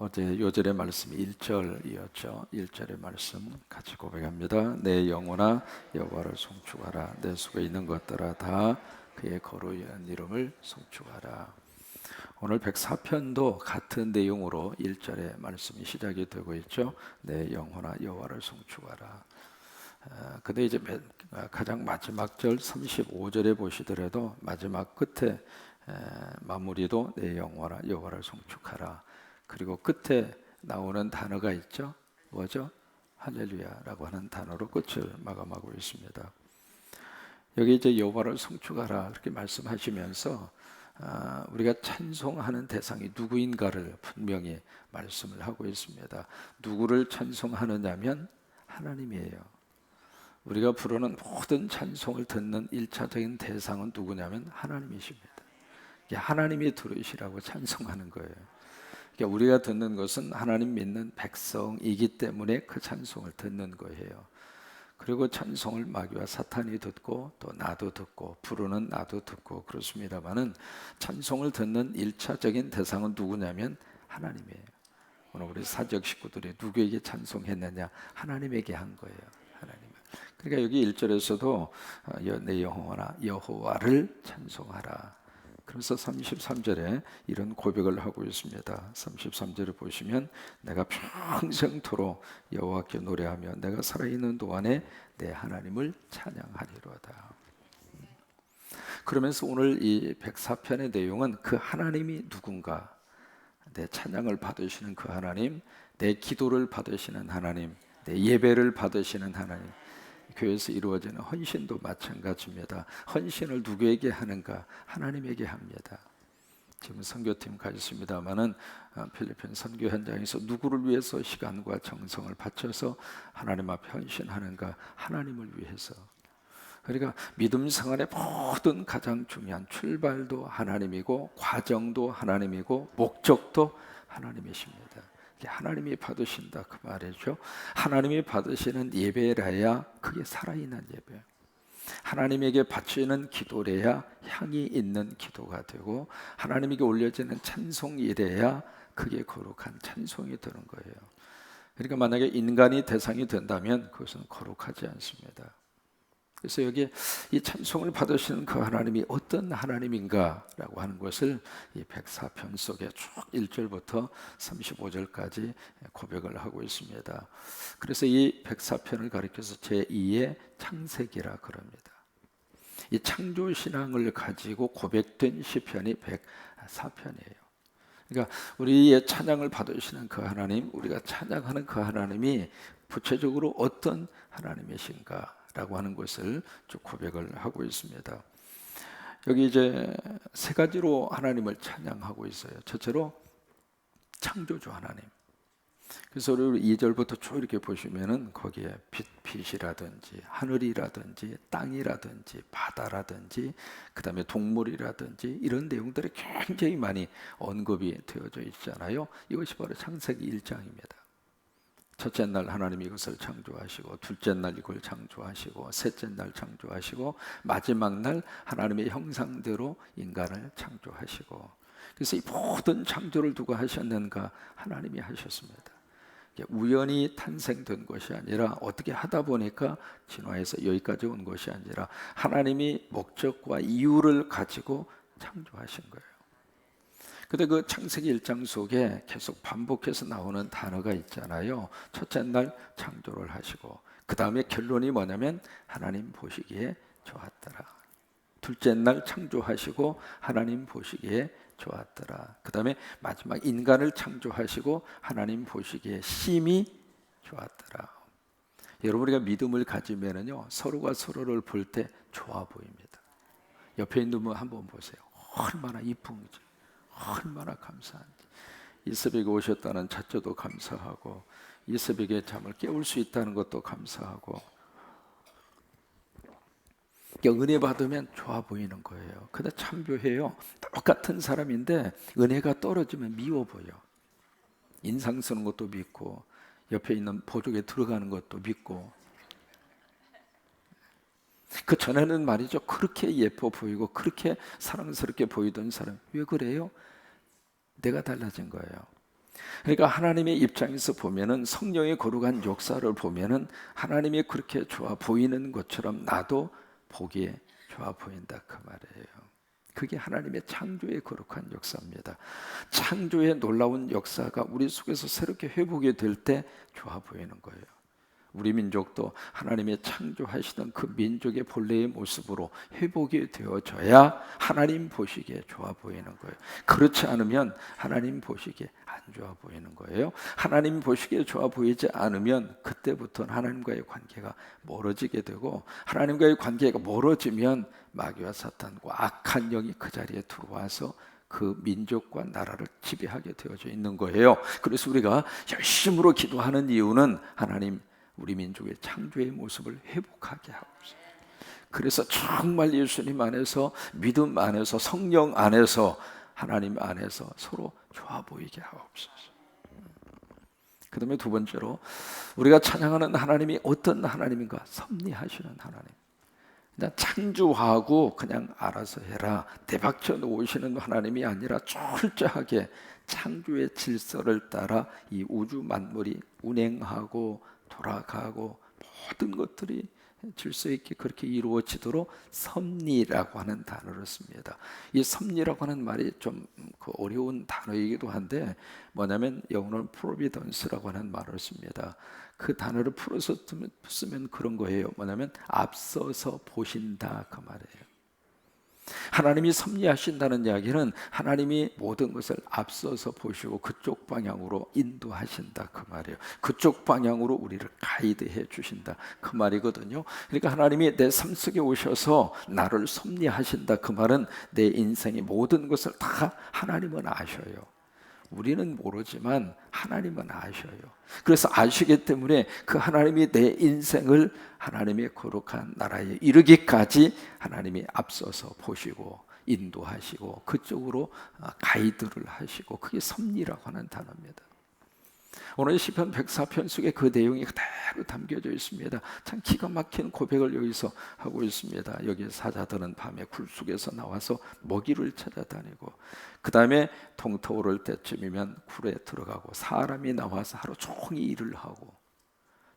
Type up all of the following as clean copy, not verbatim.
어제 요절의 말씀 1절이었죠. 1절의 말씀 같이 고백합니다. 내 영혼아 여호와를 송축하라. 내 속에 있는 것들아 다 그의 거룩한 이름을 송축하라. 오늘 104편도 같은 내용으로 1절의 말씀이 시작이 되고 있죠. 내 영혼아 여호와를 송축하라. 근데 이제 가장 마지막 절 35절에 보시더라도 마지막 끝에 마무리도 내 영혼아 여호와를 송축하라. 그리고 끝에 나오는 단어가 있죠. 뭐죠? 할렐루야라고 하는 단어로 끝을 마감하고 있습니다. 여기 이제 여호와를 송축하라 그렇게 말씀하시면서 우리가 찬송하는 대상이 누구인가를 분명히 말씀을 하고 있습니다. 누구를 찬송하느냐면 하나님이에요. 우리가 부르는 모든 찬송을 듣는 1차적인 대상은 누구냐면 하나님이십니다. 하나님이 들으시라고 찬송하는 거예요. 그러니까 우리가 듣는 것은 하나님 믿는 백성이기 때문에 그 찬송을 듣는 거예요. 그리고 찬송을 마귀와 사탄이 듣고 또 나도 듣고 부르는 나도 듣고 그렇습니다만은 찬송을 듣는 1차적인 대상은 누구냐면 하나님이에요. 오늘 우리 사적 식구들이 누구에게 찬송했느냐? 하나님에게 한 거예요. 하나님. 그러니까 여기 1절에서도 내 영혼아 여호와를 찬송하라. 그래서 33절에 이런 고백을 하고 있습니다. 33절을 보시면 내가 평생토록 여호와께 노래하며 내가 살아있는 동안에 내 하나님을 찬양하리로다. 그러면서 오늘 이 104편의 내용은 그 하나님이 누군가, 내 찬양을 받으시는 그 하나님, 내 기도를 받으시는 하나님, 내 예배를 받으시는 하나님, 교회에서 이루어지는 헌신도 마찬가지입니다. 헌신을 누구에게 하는가? 하나님에게 합니다. 지금 선교팀 가 있습니다마는 필리핀 선교 현장에서 누구를 위해서 시간과 정성을 바쳐서 하나님 앞에 헌신하는가? 하나님을 위해서. 그러니까 믿음 생활의 모든 가장 중요한 출발도 하나님이고 과정도 하나님이고 목적도 하나님이십니다. 하나님이 받으신다 그 말이죠. 하나님이 받으시는 예배라야 그게 살아있는 예배, 하나님에게 바치는 기도래야 향이 있는 기도가 되고 하나님에게 올려지는 찬송이래야 그게 거룩한 찬송이 되는 거예요. 그러니까 만약에 인간이 대상이 된다면 그것은 거룩하지 않습니다. 그래서 여기 이 찬송을 받으시는 그 하나님이 어떤 하나님인가라고 하는 것을 이 104편 속에 쭉 1절부터 35절까지 고백을 하고 있습니다. 그래서 이 104편을 가리켜서 제2의 창세기라 그럽니다. 이 창조신앙을 가지고 고백된 시편이 104편이에요. 그러니까 우리의 찬양을 받으시는 그 하나님, 우리가 찬양하는 그 하나님이 구체적으로 어떤 하나님이신가 라고 하는 것을 쭉 고백을 하고 있습니다. 여기 이제 세 가지로 하나님을 찬양하고 있어요. 첫째로 창조주 하나님. 그래서 우리 2절부터 쭉 이렇게 보시면은 거기에 빛이라든지 하늘이라든지 땅이라든지 바다라든지 그다음에 동물이라든지 이런 내용들이 굉장히 많이 언급이 되어져 있잖아요. 이것이 바로 창세기 1장입니다. 첫째 날 하나님이 이것을 창조하시고 둘째 날 이걸 창조하시고 셋째 날 창조하시고 마지막 날 하나님의 형상대로 인간을 창조하시고, 그래서 이 모든 창조를 누가 하셨는가? 하나님이 하셨습니다. 우연히 탄생된 것이 아니라 어떻게 하다 보니까 진화해서 여기까지 온 것이 아니라 하나님이 목적과 이유를 가지고 창조하신 거예요. 근데 그 창세기 1장 속에 계속 반복해서 나오는 단어가 있잖아요. 첫째 날 창조를 하시고 그 다음에 결론이 뭐냐면 하나님 보시기에 좋았더라. 둘째 날 창조하시고 하나님 보시기에 좋았더라. 그 다음에 마지막 인간을 창조하시고 하나님 보시기에 심히 좋았더라. 여러분, 우리가 믿음을 가지면은요 서로가 서로를 볼 때 좋아 보입니다. 옆에 있는 분 한번 보세요. 얼마나 이쁜지, 얼마나 감사한지. 이 새벽에 오셨다는 자체도 감사하고 이 새벽에 잠을 깨울 수 있다는 것도 감사하고, 은혜 받으면 좋아 보이는 거예요. 근데 참 묘해요. 똑같은 사람인데 은혜가 떨어지면 미워 보여. 인상 쓰는 것도 믿고 옆에 있는 보조개 들어가는 것도 믿고. 그 전에는 말이죠, 그렇게 예뻐 보이고 그렇게 사랑스럽게 보이던 사람 왜 그래요? 내가 달라진 거예요. 그러니까 하나님의 입장에서 보면은 성령의 거룩한 역사를 보면은 하나님이 그렇게 좋아 보이는 것처럼 나도 보기에 좋아 보인다 그 말이에요. 그게 하나님의 창조의 거룩한 역사입니다. 창조의 놀라운 역사가 우리 속에서 새롭게 회복이 될 때 좋아 보이는 거예요. 우리 민족도 하나님의 창조하시던 그 민족의 본래의 모습으로 회복이 되어져야 하나님 보시기에 좋아 보이는 거예요. 그렇지 않으면 하나님 보시기에 안 좋아 보이는 거예요. 하나님 보시기에 좋아 보이지 않으면 그때부터는 하나님과의 관계가 멀어지게 되고, 하나님과의 관계가 멀어지면 마귀와 사탄과 악한 영이 그 자리에 들어와서 그 민족과 나라를 지배하게 되어져 있는 거예요. 그래서 우리가 열심으로 기도하는 이유는 하나님 우리 민족의 창조의 모습을 회복하게 하옵소서. 그래서 정말 예수님 안에서, 믿음 안에서, 성령 안에서, 하나님 안에서 서로 좋아 보이게 하옵소서. 그 다음에 두 번째로 우리가 찬양하는 하나님이 어떤 하나님인가? 섭리하시는 하나님. 그냥 창조하고 그냥 알아서 해라, 내박쳐 놓으시는 하나님이 아니라 철저하게 창조의 질서를 따라 이 우주 만물이 운행하고 돌아가고 모든 것들이 질서 있게 그렇게 이루어지도록 섭리라고 하는 단어를 씁니다. 이 섭리라고 하는 말이 좀 어려운 단어이기도 한데, 뭐냐면 영어로는 providence라고 하는 말을 씁니다. 그 단어를 풀어서 쓰면 그런 거예요. 뭐냐면 앞서서 보신다 그 말이에요. 하나님이 섭리하신다는 이야기는 하나님이 모든 것을 앞서서 보시고 그쪽 방향으로 인도하신다 그 말이에요. 그쪽 방향으로 우리를 가이드해 주신다 그 말이거든요. 그러니까 하나님이 내 삶 속에 오셔서 나를 섭리하신다 그 말은 내 인생의 모든 것을 다 하나님은 아셔요. 우리는 모르지만 하나님은 아셔요. 그래서 아시기 때문에 그 하나님이 내 인생을 하나님의 거룩한 나라에 이르기까지 하나님이 앞서서 보시고 인도하시고 그쪽으로 가이드를 하시고, 그게 섭리라고 하는 단어입니다. 오늘 시편 104편 속에 그 내용이 그대로 담겨져 있습니다. 참 기가 막힌 고백을 여기서 하고 있습니다. 여기 사자들은 밤에 굴 속에서 나와서 먹이를 찾아다니고, 그 다음에 동터오를 때쯤이면 굴에 들어가고, 사람이 나와서 하루 종일 일을 하고,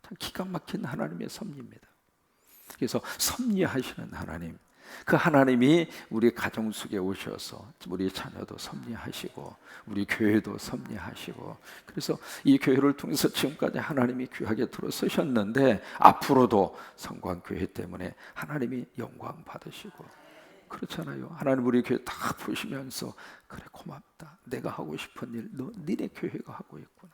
참 기가 막힌 하나님의 섭리입니다. 그래서 섭리하시는 하나님, 그 하나님이 우리 가정 속에 오셔서 우리 자녀도 섭리하시고 우리 교회도 섭리하시고, 그래서 이 교회를 통해서 지금까지 하나님이 귀하게 들어서셨는데 앞으로도 성광교회 때문에 하나님이 영광 받으시고, 그렇잖아요. 하나님 우리 교회 다 보시면서 그래 고맙다, 내가 하고 싶은 일 니네 교회가 하고 있구나.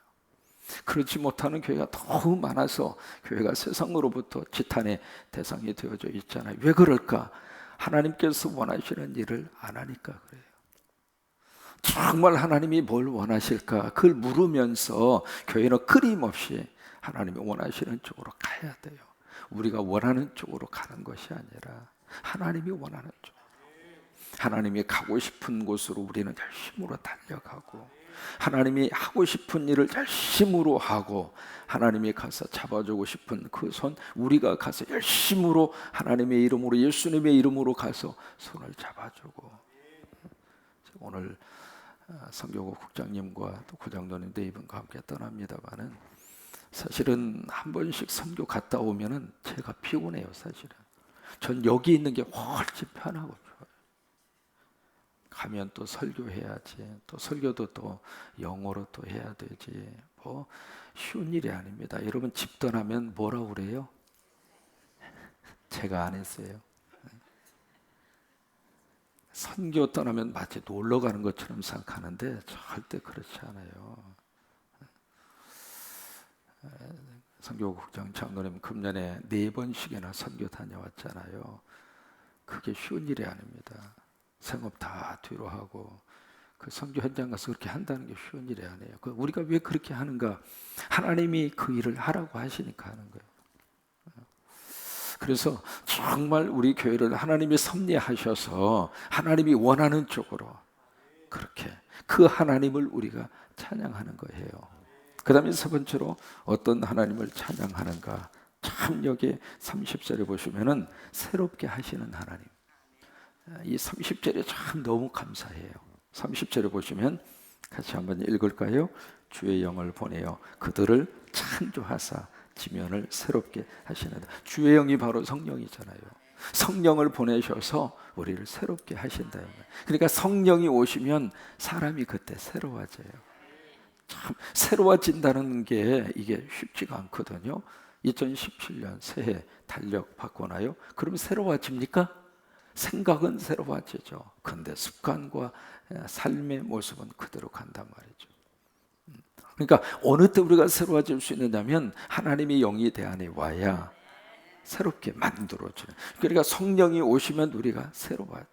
그렇지 못하는 교회가 너무 많아서 교회가 세상으로부터 지탄의 대상이 되어져 있잖아요. 왜 그럴까? 하나님께서 원하시는 일을 안 하니까 그래요. 정말 하나님이 뭘 원하실까? 그걸 물으면서 교회는 끊임없이 하나님이 원하시는 쪽으로 가야 돼요. 우리가 원하는 쪽으로 가는 것이 아니라 하나님이 원하는 쪽, 하나님이 가고 싶은 곳으로 우리는 열심으로 달려가고, 하나님이 하고 싶은 일을 열심으로 하고, 하나님이 가서 잡아주고 싶은 그 손 우리가 가서 열심으로 하나님의 이름으로, 예수님의 이름으로 가서 손을 잡아주고. 오늘 선교국 국장님과 또 구장로님도 이분과 함께 떠납니다만은, 사실은 한 번씩 선교 갔다 오면은 제가 피곤해요. 사실은 전 여기 있는 게 훨씬 편하고 좋아요. 가면 또 설교해야지, 또 설교도 또 영어로 또 해야 되지, 뭐 쉬운 일이 아닙니다. 여러분 집 떠나면 뭐라 그래요? 제가 안 했어요. 선교 떠나면 마치 놀러 가는 것처럼 생각하는데 절대 그렇지 않아요. 선교국장 장로님 금년에 4번씩이나 선교 다녀왔잖아요. 그게 쉬운 일이 아닙니다. 생업 다 뒤로 하고 그 선교 현장 가서 그렇게 한다는 게 쉬운 일이 아니에요. 우리가 왜 그렇게 하는가? 하나님이 그 일을 하라고 하시니까 하는 거예요. 그래서 정말 우리 교회를 하나님이 섭리하셔서 하나님이 원하는 쪽으로 그렇게 그 하나님을 우리가 찬양하는 거예요. 그 다음에 세 번째로 어떤 하나님을 찬양하는가? 참 여기 30절에 보시면은 새롭게 하시는 하나님, 이 30절에 참 너무 감사해요. 30절에 보시면 같이 한번 읽을까요? 주의 영을 보내어 그들을 창조하사 지면을 새롭게 하시는다. 주의 영이 바로 성령이잖아요. 성령을 보내셔서 우리를 새롭게 하신다. 그러니까 성령이 오시면 사람이 그때 새로워져요. 참 새로워진다는 게 이게 쉽지가 않거든요. 2017년 새해 달력 바꿔놔요. 그러면 새로워집니까? 생각은 새로워지죠. 근데 습관과 삶의 모습은 그대로 간단 말이죠. 그러니까 어느 때 우리가 새로워질 수 있느냐면 하나님의 영이 내 안에 와야 새롭게 만들어져요. 그러니까 성령이 오시면 우리가 새로워져.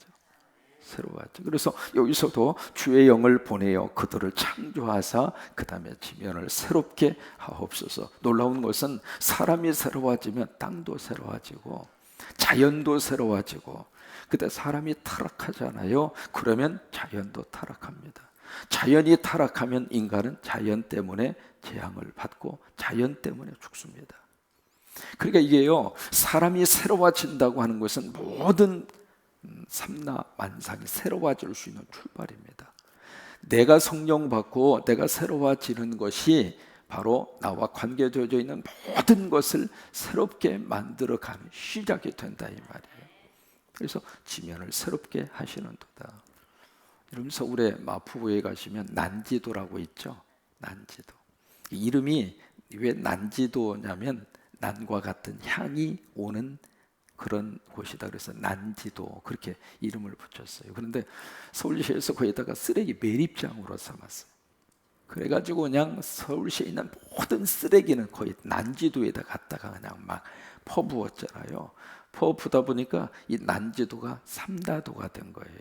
그래서 여기서도 주의 영을 보내어 그들을 창조하사 그 다음에 지면을 새롭게 하옵소서. 놀라운 것은 사람이 새로워지면 땅도 새로워지고 자연도 새로워지고, 그때 사람이 타락하잖아요. 그러면 자연도 타락합니다. 자연이 타락하면 인간은 자연 때문에 재앙을 받고 자연 때문에 죽습니다. 그러니까 이게요, 사람이 새로워진다고 하는 것은 모든 삼라 만상이 새로워질 수 있는 출발입니다. 내가 성령 받고 내가 새로워지는 것이 바로 나와 관계되어져 있는 모든 것을 새롭게 만들어가는 시작이 된다 이 말이에요. 그래서 지면을 새롭게 하시는도다. 여러분 서울의 마포구에 가시면 난지도라고 있죠. 난지도. 이름이 왜 난지도냐면 난과 같은 향이 오는 그런 곳이다. 그래서 난지도 그렇게 이름을 붙였어요. 그런데 서울시에서 거기다가 쓰레기 매립장으로 삼았어요. 그래가지고 그냥 서울시에 있는 모든 쓰레기는 거의 난지도에다 갖다가 그냥 막 퍼부었잖아요. 퍼부다 보니까 이 난지도가 삼다도가 된 거예요.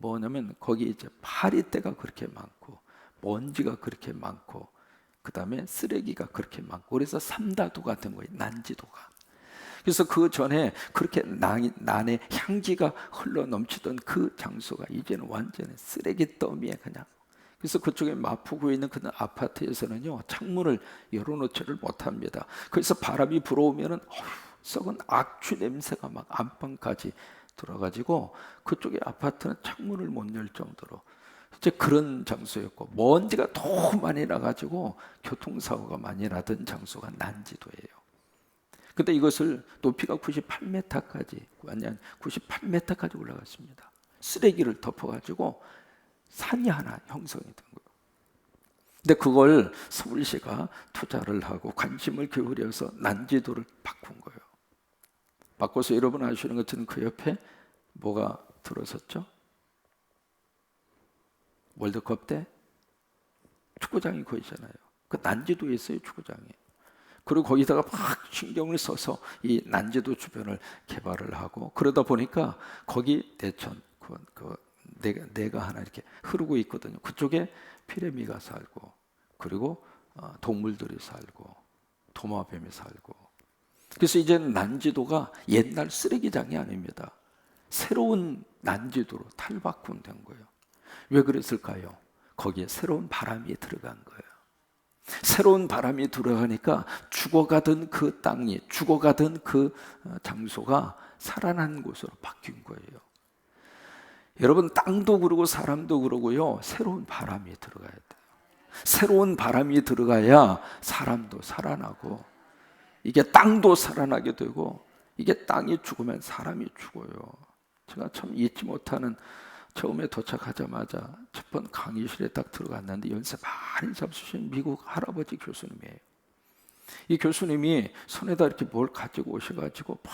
뭐냐면 거기 이제 파리떼가 그렇게 많고 먼지가 그렇게 많고 그 다음에 쓰레기가 그렇게 많고 그래서 삼다도가 된 거예요. 난지도가. 그래서 그 전에 그렇게 난의 향기가 흘러 넘치던 그 장소가 이제는 완전히 쓰레기 더미에 그냥. 그래서 그쪽에 마포구에 있는 그 아파트에서는요 창문을 열어놓지를 못합니다. 그래서 바람이 불어오면은 썩은 악취 냄새가 막 안방까지 들어가지고 그쪽에 아파트는 창문을 못 열 정도로 이제 그런 장소였고, 먼지가 너무 많이 나가지고 교통사고가 많이 나던 장소가 난지도예요. 근데 이것을 높이가 98m까지, 아니 98m까지 올라갔습니다. 쓰레기를 덮어가지고 산이 하나 형성이 된 거예요. 근데 그걸 서울시가 투자를 하고 관심을 기울여서 난지도를 바꾼 거예요. 바꿔서 여러분 아시는 것처럼 그 옆에 뭐가 들어섰죠? 월드컵 때 축구장이 거기잖아요. 그 난지도에 있어요, 축구장이. 그리고 거기다가 막 신경을 써서 이 난지도 주변을 개발을 하고 그러다 보니까 거기 대천 내가 하나 이렇게 흐르고 있거든요. 그쪽에 피레미가 살고 그리고 동물들이 살고 도마뱀이 살고. 그래서 이제 난지도가 옛날 쓰레기장이 아닙니다. 새로운 난지도로 탈바꿈된 거예요. 왜 그랬을까요? 거기에 새로운 바람이 들어간 거예요. 새로운 바람이 들어가니까 죽어가던 그 땅이, 죽어가던 그 장소가 살아난 곳으로 바뀐 거예요. 여러분 땅도 그러고 사람도 그러고요, 새로운 바람이 들어가야 돼요. 새로운 바람이 들어가야 사람도 살아나고 이게 땅도 살아나게 되고, 이게 땅이 죽으면 사람이 죽어요. 제가 참 잊지 못하는, 처음에 도착하자마자 첫 번 강의실에 딱 들어갔는데 연세 많이 잡수신 미국 할아버지 교수님이에요. 이 교수님이 손에다 이렇게 뭘 가지고 오셔가지고 막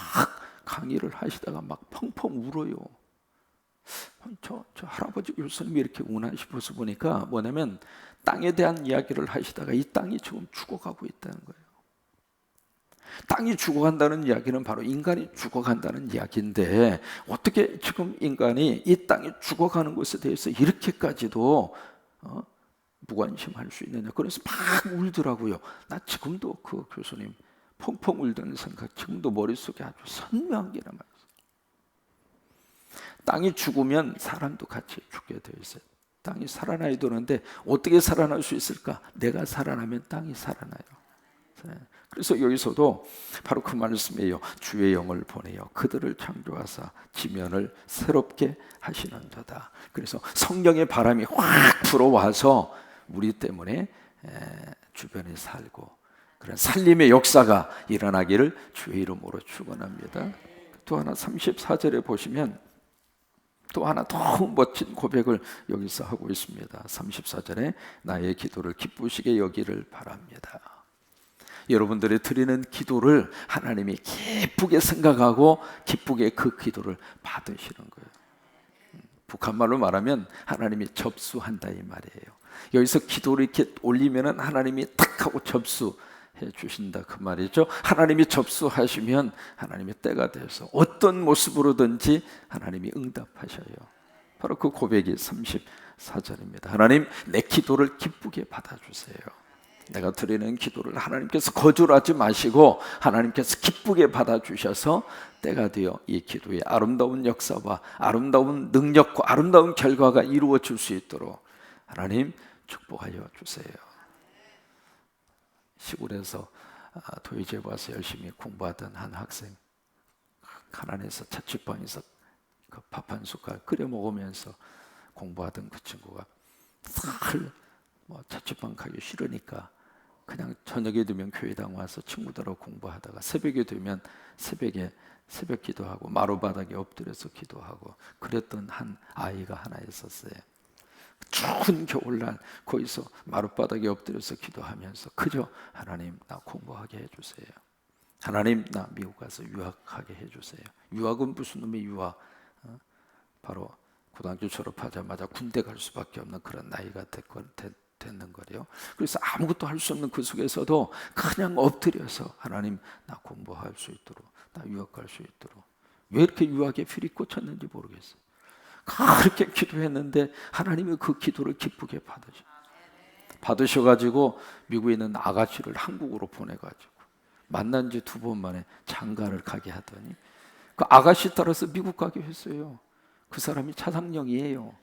강의를 하시다가 막 펑펑 울어요. 저 할아버지 교수님이 이렇게 우나 싶어서 보니까 뭐냐면 땅에 대한 이야기를 하시다가 이 땅이 지금 죽어가고 있다는 거예요. 땅이 죽어간다는 이야기는 바로 인간이 죽어간다는 이야기인데, 어떻게 지금 인간이 이 땅이 죽어가는 것에 대해서 이렇게까지도 무관심할 수 있느냐. 그래서 막 울더라고요. 나 지금도 그 교수님 펑펑 울던 생각 지금도 머릿속에 아주 선명한 게 남아있어요. 땅이 죽으면 사람도 같이 죽게 되어 있어요. 땅이 살아나야 되는데 어떻게 살아날 수 있을까? 내가 살아나면 땅이 살아나요. 그래서 여기서도 바로 그 말씀이에요. 주의 영을 보내어 그들을 창조하사 지면을 새롭게 하시는 자다. 그래서 성령의 바람이 확 불어와서 우리 때문에 주변에 살고 그런 살림의 역사가 일어나기를 주의 이름으로 축원합니다. 또 하나 34절에 보시면 또 하나 너무 멋진 고백을 여기서 하고 있습니다. 34절에 나의 기도를 기쁘시게 여기를 바랍니다. 여러분들이 드리는 기도를 하나님이 기쁘게 생각하고 기쁘게 그 기도를 받으시는 거예요. 북한말로 말하면 하나님이 접수한다 이 말이에요. 여기서 기도를 이렇게 올리면 하나님이 탁 하고 접수해 주신다 그 말이죠. 하나님이 접수하시면 하나님의 때가 돼서 어떤 모습으로든지 하나님이 응답하셔요. 바로 그 고백이 34절입니다. 하나님 내 기도를 기쁘게 받아주세요. 내가 드리는 기도를 하나님께서 거절하지 마시고 하나님께서 기쁘게 받아주셔서 때가 되어 이 기도의 아름다운 역사와 아름다운 능력과 아름다운 결과가 이루어질 수 있도록 하나님 축복하여 주세요. 시골에서 도의제 와서 열심히 공부하던 한 학생, 가난해서 자취방에서 그 밥 한 숟갈 끓여 먹으면서 공부하던 그 친구가 늘 자취방 가기 싫으니까 그냥 저녁에 되면 교회당 와서 친구들하고 공부하다가 새벽에 되면 새벽에 새벽 기도하고 마루바닥에 엎드려서 기도하고 그랬던 한 아이가 하나 있었어요. 추운 겨울날 거기서 마룻바닥에 엎드려서 기도하면서 그저 하나님 나 공부하게 해주세요. 하나님 나 미국 가서 유학하게 해주세요. 유학은 무슨 놈의 유학? 바로 고등학교 졸업하자마자 군대 갈 수밖에 없는 그런 나이가 됐는 거래요. 그래서 아무것도 할 수 없는 그 속에서도 그냥 엎드려서 하나님 나 공부할 수 있도록 나 유학 갈 수 있도록 왜 이렇게 유학에 필이 꽂혔는지 모르겠어요. 그렇게 기도했는데 하나님이 그 기도를 기쁘게 받으셔가지고 미국에 있는 아가씨를 한국으로 보내가지고 만난 지 2번 만에 장가를 가게 하더니 그 아가씨 따라서 미국 가게 했어요. 그 사람이 차상령이에요.